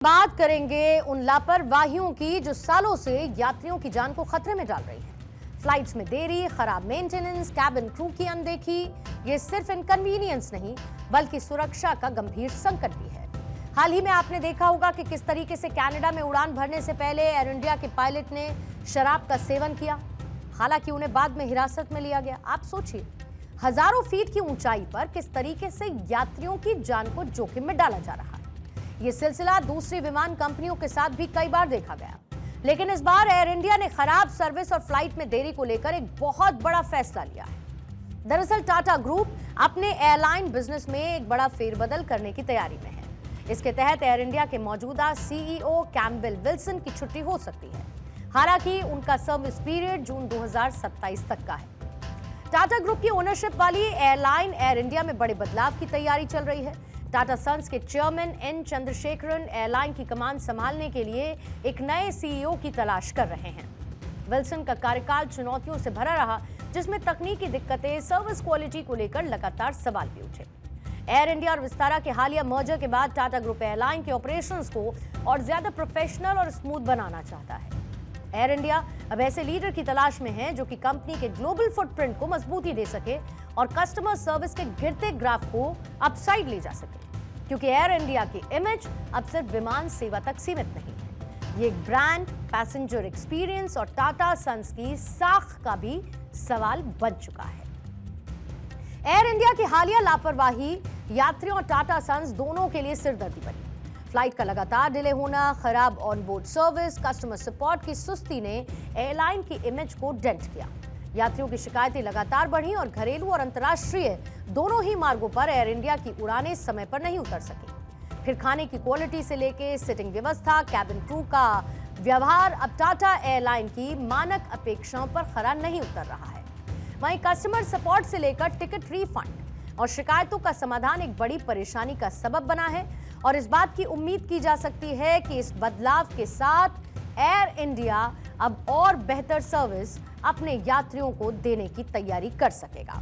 बात करेंगे उन लापरवाहियों की जो सालों से यात्रियों की जान को खतरे में डाल रही है। फ्लाइट्स में देरी, खराब मेंटेनेंस, कैबिन क्रू की अनदेखी, ये सिर्फ इनकन्वीनियंस नहीं बल्कि सुरक्षा का गंभीर संकट भी है। हाल ही में आपने देखा होगा कि किस तरीके से कनाडा में उड़ान भरने से पहले एयर इंडिया के पायलट ने शराब का सेवन किया। हालांकि उन्हें बाद में हिरासत में लिया गया। आप सोचिए, हजारों फीट की ऊंचाई पर किस तरीके से यात्रियों की जान को जोखिम में डाला जा रहा है। ये सिलसिला दूसरी विमान कंपनियों के साथ भी कई बार देखा गया, लेकिन इस बार एयर इंडिया ने खराब सर्विस और फ्लाइट में देरी को लेकर एक बहुत बड़ा फैसला लिया है। दरअसल टाटा ग्रुप अपने एयरलाइन बिजनेस में एक बड़ा फेरबदल करने की तैयारी में है। इसके तहत एयर इंडिया के मौजूदा सीईओ कैम्पबेल विल्सन की छुट्टी हो सकती है। हालांकि उनका सर्विस पीरियड जून 2027 तक का है। टाटा ग्रुप की ओनरशिप वाली एयरलाइन एयर इंडिया में बड़े बदलाव की तैयारी चल रही है। टाटा सन्स के चेयरमैन एन चंद्रशेखरन एयरलाइन की कमान संभालने के लिए एक नए सीईओ की तलाश कर रहे हैं। विल्सन का कार्यकाल चुनौतियों से भरा रहा, जिसमें तकनीकी दिक्कतें, सर्विस क्वालिटी को लेकर लगातार सवाल भी उठे। एयर इंडिया और विस्तारा के हालिया मर्जर के बाद टाटा ग्रुप एयरलाइन के ऑपरेशंस को और ज्यादा प्रोफेशनल और स्मूथ बनाना चाहता है। एयर इंडिया अब ऐसे लीडर की तलाश में है जो कि कंपनी के ग्लोबल फुटप्रिंट को मजबूती दे सके और कस्टमर सर्विस के गिरते ग्राफ को अपसाइड ले जा सके, क्योंकि एयर इंडिया की इमेज अब सिर्फ विमान सेवा तक सीमित नहीं है। ये एक ब्रांड, पैसेंजर एक्सपीरियंस और टाटा सन्स की साख का भी सवाल बन चुका है। एयर इंडिया की हालिया लापरवाही यात्रियों और टाटा सन्स दोनों के लिए सिरदर्दी बनी। फ्लाइट का लगातार डिले होना, खराब ऑनबोर्ड सर्विस, कस्टमर सपोर्ट की सुस्ती ने एयरलाइन की इमेज को डेंट किया। यात्रियों की शिकायतें लगातार बढ़ी और घरेलू और अंतर्राष्ट्रीय दोनों ही मार्गों पर एयर इंडिया की उड़ानें समय पर नहीं उतर सकी। फिर खाने की क्वालिटी से लेकर सिटिंग व्यवस्था, कैबिन क्रू का व्यवहार अब टाटा एयरलाइन की मानक अपेक्षाओं पर खरा नहीं उतर रहा है। वहीं कस्टमर सपोर्ट से लेकर टिकट रिफंड और शिकायतों का समाधान एक बड़ी परेशानी का सबब बना है और इस बात की उम्मीद की जा सकती है कि इस बदलाव के साथ एयर इंडिया अब और बेहतर सर्विस अपने यात्रियों को देने की तैयारी कर सकेगा।